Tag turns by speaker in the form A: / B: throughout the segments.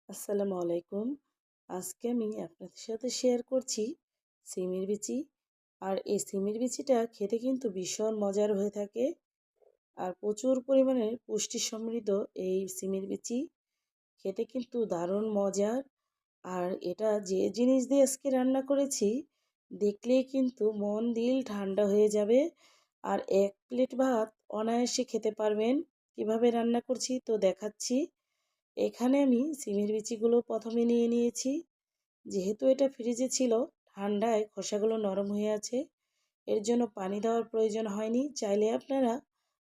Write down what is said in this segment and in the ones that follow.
A: আসসালামু আলাইকুম। আজকে আমি আপনাদের সাথে শেয়ার করছি সিমের বিচি। আর এই সিমের বিচিটা খেতে কিন্তু ভীষণ মজার হয়ে থাকে। আর প্রচুর পরিমাণে পুষ্টি সমৃদ্ধ এই সিমের বিচি। খেতে কিন্তু দারুণ মজার। আর এটা যে জিনিস দিয়ে আজকে রান্না করেছি দেখলেই কিন্তু মন দিল ঠান্ডা হয়ে যাবে। আর এক প্লেট ভাত অনায়াসে খেতে পারবেন। কিভাবে রান্না করছি তো দেখাচ্ছি। এখানে আমি সিমের বিচিগুলো প্রথমে নিয়ে নিয়েছি। যেহেতু এটা ফ্রিজে ছিল, ঠান্ডায় খোসাগুলো নরম হয়ে আছে, এর জন্য পানি দেওয়ার প্রয়োজন হয়নি। চাইলে আপনারা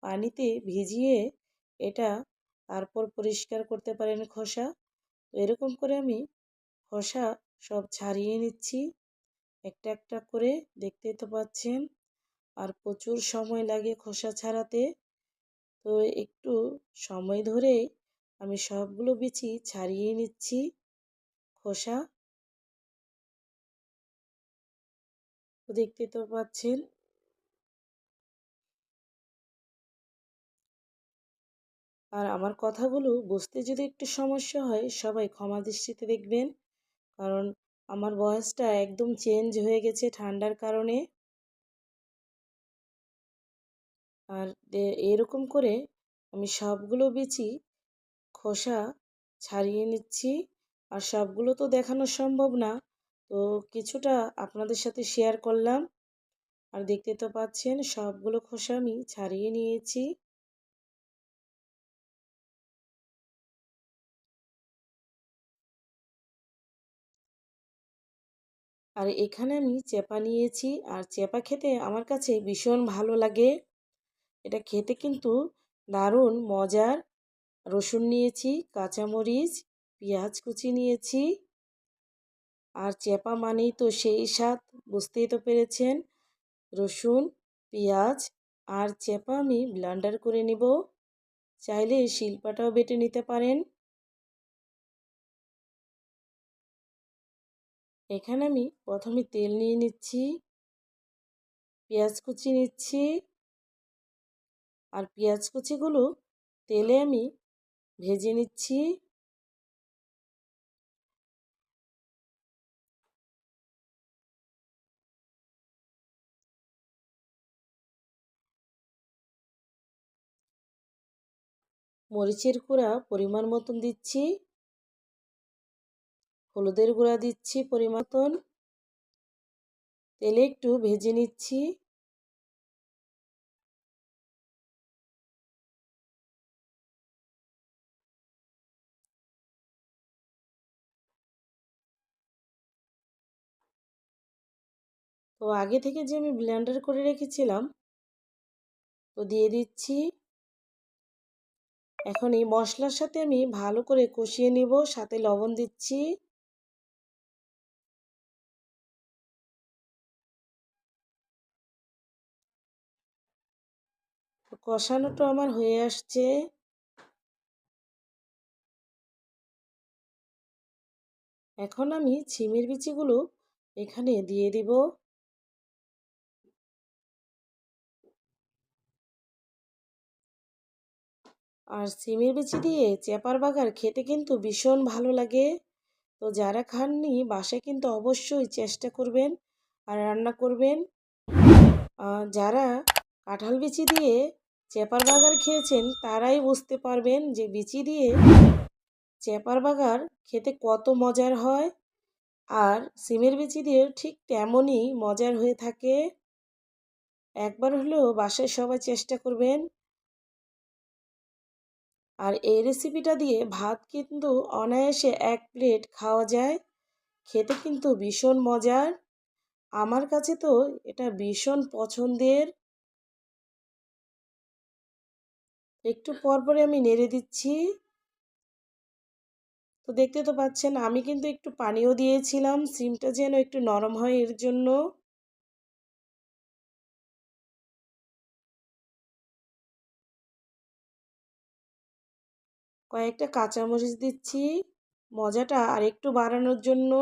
A: পানিতে ভিজিয়ে এটা তারপর পরিষ্কার করতে পারেন খোসা। তো এরকম করে আমি খোসা সব ছাড়িয়ে নিচ্ছি একটা একটা করে, দেখতেই তো পাচ্ছেন। আর প্রচুর সময় লাগে খোসা ছাড়াতে। তো একটু সময় ধরে আমি সবগুলো বিচি ছাড়িয়ে নিচ্ছি খোসা। তো দেখতে তো পাচ্ছেন। আর আমার কথাগুলো বুঝতে যদি একটু সমস্যা হয় সবাই ক্ষমা দৃষ্টিতে দেখবেন, কারণ আমার ভয়েসটা একদম চেঞ্জ হয়ে গেছে ঠান্ডার কারণে। আর এরকম করে আমি সবগুলো বিচি খোসা ছাড়িয়ে নিচ্ছি। আর সবগুলো তো দেখানো সম্ভব না, তো কিছুটা আপনাদের সাথে শেয়ার করলাম। আর দেখতে তো পাচ্ছেন সবগুলো খোসা আমি ছাড়িয়ে নিয়েছি। আর এখানে আমি চেপা নিয়েছি। আর চেপা খেতে আমার কাছে ভীষণ ভালো লাগে। এটা খেতে কিন্তু দারুণ মজার। রসুন নিয়েছি, কাঁচামরিচ, পেঁয়াজ কুচি নিয়েছি। আর চেপা মানেই তো সেই স্বাদ, বুঝতেই তো পেরেছেন। রসুন, পেঁয়াজ আর চেপা আমি ব্লেন্ডার করে নিব। চাইলে শিলপাটাও বেটে নিতে পারেন। এখানে আমি প্রথমে তেল নিয়ে নিচ্ছি, পেঁয়াজ কুচি নিচ্ছি। আর পেঁয়াজ কুচিগুলো তেলে আমি ভেজে নিচ্ছি। মরিচের গুঁড়া পরিমাণ মতন দিচ্ছি, হলুদের গুঁড়া দিচ্ছি পরিমাণ মতন। তেলে একটু ভেজে নিচ্ছি। তো আগে থেকে যে আমি ব্লেন্ডার করে রেখেছিলাম, তো দিয়ে দিচ্ছি। এখন এই মশলার সাথে আমি ভালো করে কষিয়ে নিব, সাথে লবণ দিচ্ছি। কষানোটা আমার হয়ে আসছে। এখন আমি সিমের বিচিগুলো এখানে দিয়ে দিব। আর সিমের বিচি দিয়ে চেপার বাগার খেতে কিন্তু ভীষণ ভালো লাগে। তো যারা খাননি বাসায় কিন্তু অবশ্যই চেষ্টা করবেন আর রান্না করবেন। যারা কাঁঠাল বিচি দিয়ে চেপার বাগার খেয়েছেন তারাই বুঝতে পারবেন যে বিচি দিয়ে চেপার বাগার খেতে কত মজার হয়। আর সিমের বিচি দিয়ে ঠিক তেমনই মজার হয়ে থাকে। একবার হলেও বাসায় সবাই চেষ্টা করবেন। আর এই রেসিপিটা দিয়ে ভাত কিন্তু অনায়াসে এক প্লেট খাওয়া যায়। খেতে কিন্তু ভীষণ মজার। আমার কাছে তো এটা ভীষণ পছন্দের। একটু পর পরে আমি নেড়ে দিচ্ছি। তো দেখতে তো পাচ্ছেন আমি কিন্তু একটু পানিও দিয়েছিলাম সিমটা যেন একটু নরম হয় এর জন্য। কয়েকটা কাঁচামরিচ দিচ্ছি মজাটা আর একটু বাড়ানোর জন্য।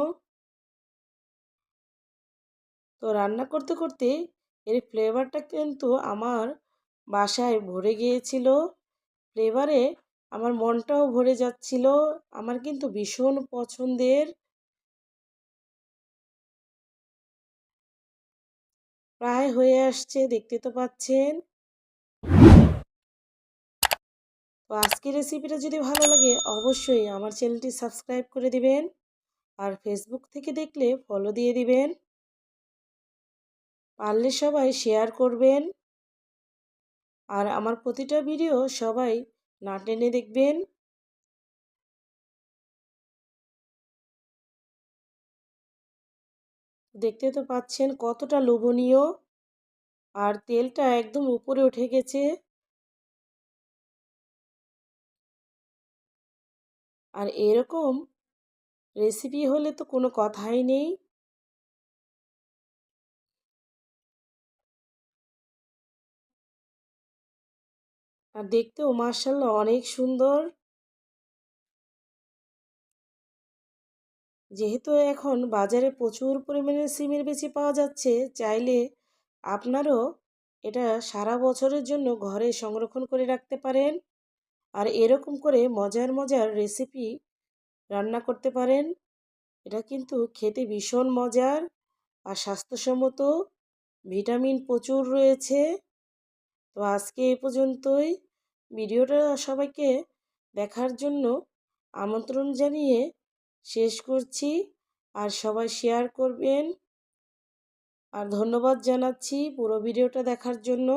A: তো রান্না করতে করতে এর ফ্লেভারটা কিন্তু আমার বাসায় ভরে গিয়েছিল। ফ্লেভারে আমার মনটাও ভরে যাচ্ছিল। আমার কিন্তু ভীষণ পছন্দের। প্রায় হয়ে আসছে, দেখতে তো পাচ্ছেন। তো আজকের রেসিপিটা যদি ভালো লাগে অবশ্যই আমার চ্যানেলটি সাবস্ক্রাইব করে দিবেন। আর ফেসবুক থেকে দেখলে ফলো দিয়ে দিবেন। পারলে সবাই শেয়ার করবেন। আর আমার প্রতিটা ভিডিও সবাই না টেনে দেখবেন। দেখতে তো পাচ্ছেন কতটা লোভনীয়। আর তেলটা একদম উপরে উঠে গেছে। আর এরকম রেসিপি হলে তো কোনো কথাই নেই। আর দেখতেও মাশাআল্লাহ অনেক সুন্দর। যেহেতু এখন বাজারে প্রচুর পরিমাণে সিমের বিচি পাওয়া যাচ্ছে, চাইলে আপনারও এটা সারা বছরের জন্য ঘরে সংরক্ষণ করে রাখতে পারেন। আর এরকম করে মজার মজার রেসিপি রান্না করতে পারেন। এটা কিন্তু খেতে ভীষণ মজার আর স্বাস্থ্যসম্মত, ভিটামিন প্রচুর রয়েছে। তো আজকে এই পর্যন্তই। ভিডিওটা সবাইকে দেখার জন্য আমন্ত্রণ জানিয়ে শেষ করছি। আর সবাই শেয়ার করবেন। আর ধন্যবাদ জানাচ্ছি পুরো ভিডিওটা দেখার জন্য।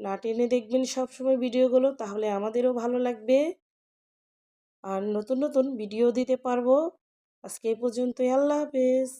A: না টেনে দেখবেন সবসময় ভিডিওগুলো, তাহলে আমাদেরও ভালো লাগবে আর নতুন নতুন ভিডিও দিতে পারবো। আজকে এই পর্যন্তই। আল্লাহ হাফেজ।